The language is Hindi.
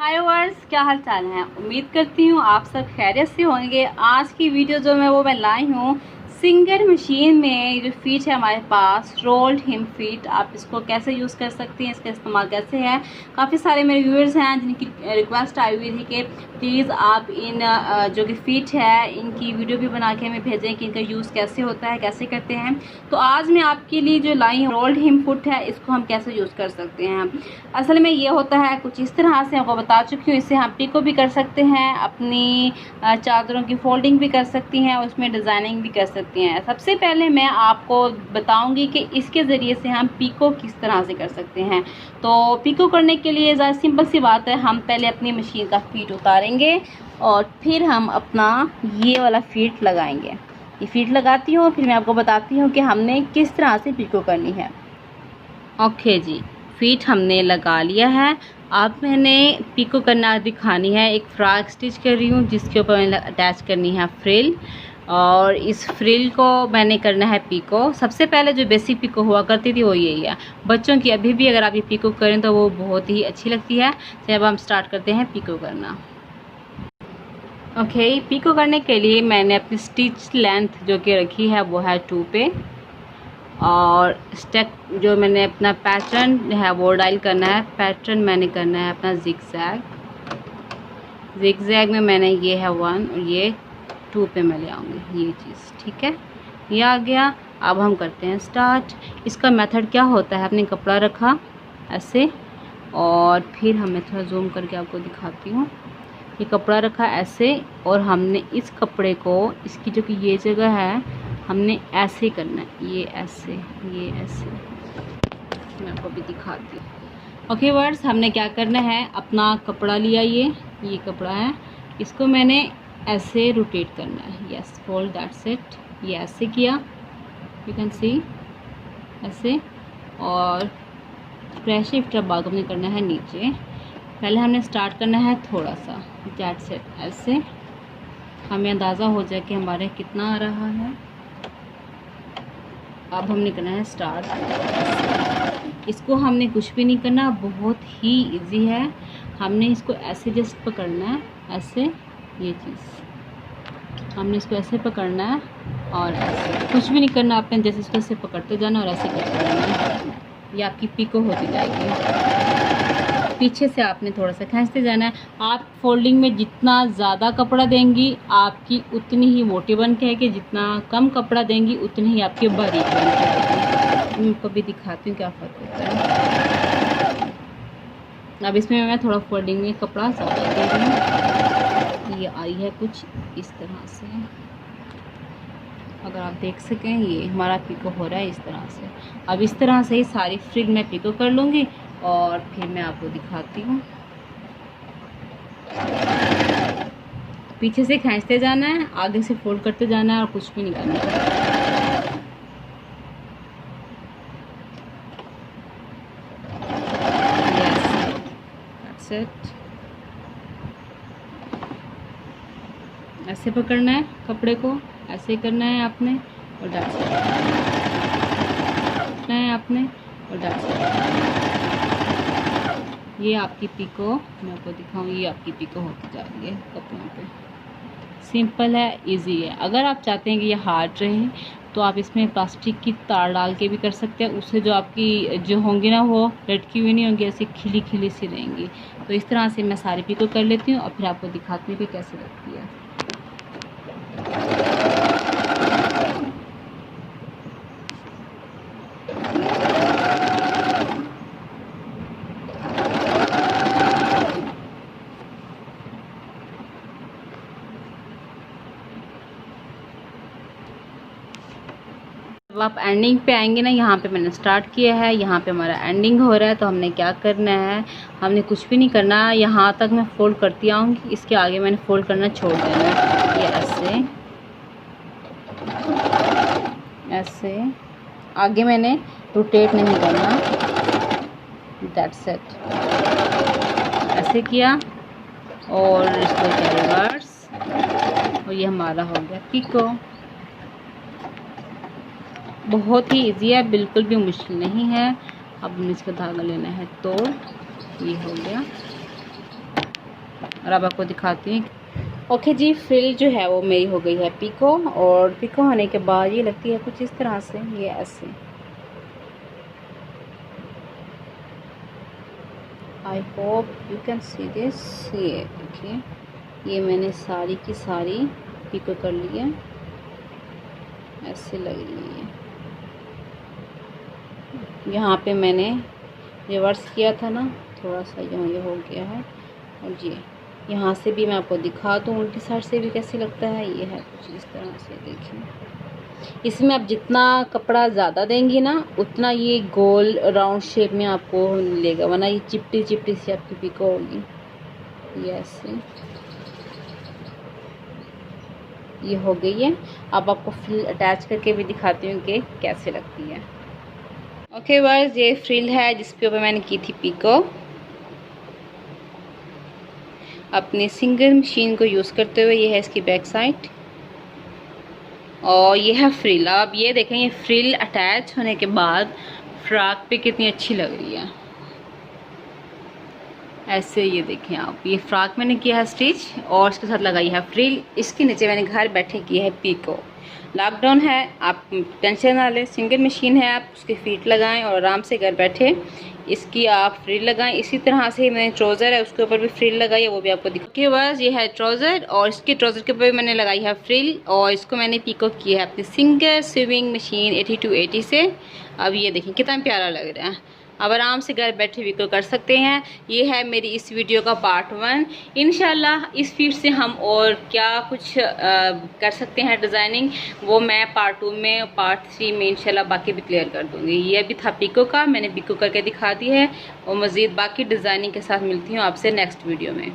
हाय वर्स, क्या हाल चाल है। उम्मीद करती हूँ आप सब खैरियत से होंगे। आज की वीडियो जो मैं लाई हूँ सिंगर मशीन में जो फीट है हमारे पास रोल्ड हिम फीट, आप इसको कैसे यूज़ कर सकती हैं, इसका इस्तेमाल कैसे है। काफ़ी सारे मेरे व्यूअर्स हैं जिनकी रिक्वेस्ट आई हुई थी कि प्लीज़ आप इन जो कि फीट है इनकी वीडियो भी बना के हमें भेजें कि इनका यूज़ कैसे होता है, कैसे करते हैं। तो आज मैं आपके लिए जो लाई हूँ रोल्ड हिम फुट है, इसको हम कैसे यूज़ कर सकते हैं। असल में ये होता है कुछ इस तरह से, आपको बता चुकी हूँ। इससे हम पिको भी कर सकते हैं, अपनी चादरों की फोल्डिंग भी कर सकती हैं और उसमें डिज़ाइनिंग भी कर सकती हैं। सबसे पहले मैं आपको बताऊंगी कि इसके ज़रिए से हम पिको किस तरह से कर सकते हैं। तो पिको करने के लिए ज़्यादा सिंपल सी बात है, हम पहले अपनी मशीन का फीट उतारेंगे और फिर हम अपना ये वाला फीट लगाएंगे। ये फीट लगाती हूँ, फिर मैं आपको बताती हूँ कि हमने किस तरह से पिको करनी है। ओके जी, फीट हमने लगा लिया है। अब मैंने पिको करना दिखानी है। एक फ्रॉक स्टिच कर रही हूँ जिसके ऊपर मैंने अटैच करनी है फ्रिल, और इस फ्रिल को मैंने करना है पिको। सबसे पहले जो बेसिक पिको हुआ करती थी वो यही है। बच्चों की अभी भी अगर आप ये पिको करें तो वो बहुत ही अच्छी लगती है। तो अब हम स्टार्ट करते हैं पिको करना। ओके, पिको करने के लिए मैंने अपनी स्टिच लेंथ जो कि रखी है वो है 2 पे, और स्टेप जो मैंने अपना पैटर्न है वो डायल करना है। पैटर्न मैंने करना है अपना जिगजैग। जिगजैग में मैंने ये है 1 और ये 2 पे मैं ले आऊँगी ये चीज़, ठीक है। ये आ गया। अब हम करते हैं स्टार्ट। इसका मेथड क्या होता है, आपने कपड़ा रखा ऐसे, और फिर हमें थोड़ा जूम करके आपको दिखाती हूँ। ये कपड़ा रखा ऐसे और हमने इस कपड़े को, इसकी जो कि ये जगह है, हमने ऐसे करना है। ये ऐसे, ये ऐसे, मैं आपको भी दिखाती हूँ। ओके वर्ड्स, हमने क्या करना है, अपना कपड़ा लिया, ये कपड़ा है, इसको मैंने ऐसे रोटेट करना है। Yes, fold, that's it. ये ऐसे किया, यू कैन सी ऐसे, और प्रेस शिफ्ट बाल को हमने करना है नीचे। पहले हमने स्टार्ट करना है थोड़ा सा, दैट्स इट। ऐसे हमें अंदाज़ा हो जाए कि हमारे कितना आ रहा है। अब हमने करना है स्टार्ट। इसको हमने कुछ भी नहीं करना, बहुत ही इजी है। हमने इसको ऐसे जस्ट पकड़ना है, ऐसे, ये चीज़ हमने इसको ऐसे पकड़ना है और ऐसे, कुछ भी नहीं करना आपने, जैसे इसको ऐसे पकड़ते जाना और ऐसे करते जाना। ये आपकी पिको होती जाएगी। पीछे से आपने थोड़ा सा खींचते जाना है। आप फोल्डिंग में जितना ज़्यादा कपड़ा देंगी आपकी उतनी ही मोटी बन के आएगी, जितना कम कपड़ा देंगी उतनी ही आपकी बारीक बन के आएगी। मैं आपको भी दिखाती हूँ क्या फ़र्क होता है। अब इसमें मैं थोड़ा फोल्डिंग में कपड़ा ज़्यादा दे रही हूँ। ये आई है कुछ इस तरह से, अगर आप देख सकें ये हमारा पिको हो रहा है इस तरह से। अब इस तरह से ही सारी फ्रिल मैं पिको कर लूँगी और फिर मैं आपको दिखाती हूँ। पीछे से खींचते जाना है, आगे से फोल्ड करते जाना है और कुछ भी नहीं करना है। That's it। ऐसे पकड़ना है कपड़े को, ऐसे करना है आपने, और that's it। करना है आपने और that's it। ये आपकी पिको, मैं आपको दिखाऊँ, ये आपकी पिको होती जा रही है कपड़ों पे। सिंपल है, इजी है। अगर आप चाहते हैं कि ये हार्ड रहे तो आप इसमें प्लास्टिक की तार डाल के भी कर सकते हैं। उससे जो आपकी जो होंगी ना वो लटकी हुई नहीं होंगी, ऐसी खिली खिली सी रहेंगी। तो इस तरह से मैं सारी पिको कर लेती हूँ और फिर आपको दिखाती हूँ कि कैसे लगती है। जब आप एंडिंग पे आएंगे ना, यहाँ पे मैंने स्टार्ट किया है, यहाँ पे हमारा एंडिंग हो रहा है। तो हमने क्या करना है, हमने कुछ भी नहीं करना। यहाँ तक मैं फोल्ड करती आऊँगी, इसके आगे मैंने फोल्ड करना छोड़ देना है। ये ऐसे ऐसे, आगे मैंने रोटेट नहीं करना, दैट्स इट। ऐसे किया और इसको किया रिवर्स, और ये हमारा हो गया पिको। बहुत ही इजी है, बिल्कुल भी मुश्किल नहीं है। अब हमें इसका धागा लेना है, तो ये हो गया। और अब आपको दिखाती हूँ। ओके जी, फ्रिल जो है वो मेरी हो गई है पिको, और पिको होने के बाद ये लगती है कुछ इस तरह से, ये ऐसे। I hope you can see this. ये देखिए, ये मैंने सारी की सारी पिको कर ली है, ऐसे लग रही है। यहाँ पे मैंने रिवर्स किया था ना, थोड़ा सा यहाँ ये हो गया है। और ये यहाँ से भी मैं आपको दिखा दूँ उल्टी साइड से भी कैसे लगता है। ये है कुछ इस तरह से, देखिए। इसमें आप जितना कपड़ा ज़्यादा देंगी ना, उतना ये गोल राउंड शेप में आपको मिलेगा, वरना ये चिपटी चिपटी सी आपकी पिको होगी। ये ऐसे ये हो गई है। अब आपको फ्रिल अटैच करके भी दिखाती हूँ कि कैसे लगती है। ओके बस, ये फ्रिल है जिसके ऊपर मैंने की थी पिको। अपने सिंगल मशीन को यूज़ करते हुए, ये है इसकी बैक साइड और ये है फ्रिल। अब ये देखें, ये फ्रिल अटैच होने के बाद फ्रॉक पे कितनी अच्छी लग रही है। ऐसे ये देखें आप, ये फ्रॉक मैंने किया है स्टिच और इसके साथ लगाई है फ्रिल। इसके नीचे मैंने घर बैठे की है पिको। लॉकडाउन है, आप टेंशन ना लें, सिंगल मशीन है, आप उसके फीट लगाएं और आराम से घर बैठे इसकी आप फ्रिल लगाएं। इसी तरह से मैंने ट्राउज़र है उसके ऊपर भी फ्रिल लगाई है, वो भी आपको दिखा। बस ये है ट्राउज़र और इसके ट्राउज़र के ऊपर भी मैंने लगाई है फ्रिल और इसको मैंने पिको किया है अपनी सिंगल स्विंग मशीन 8280 से। अब ये देखें कितना प्यारा लग रहा है। अब आराम से घर बैठे पिको कर सकते हैं। ये है मेरी इस वीडियो का पार्ट 1। इंशाल्लाह इस फीट से हम और क्या कुछ कर सकते हैं डिज़ाइनिंग, वो मैं पार्ट 2 में, पार्ट 3 में इंशाल्लाह बाकी भी क्लियर कर दूँगी। ये अभी था पिको का, मैंने पिको करके दिखा दी है और मज़ीद बाकी डिज़ाइनिंग के साथ मिलती हूँ आपसे नेक्स्ट वीडियो में।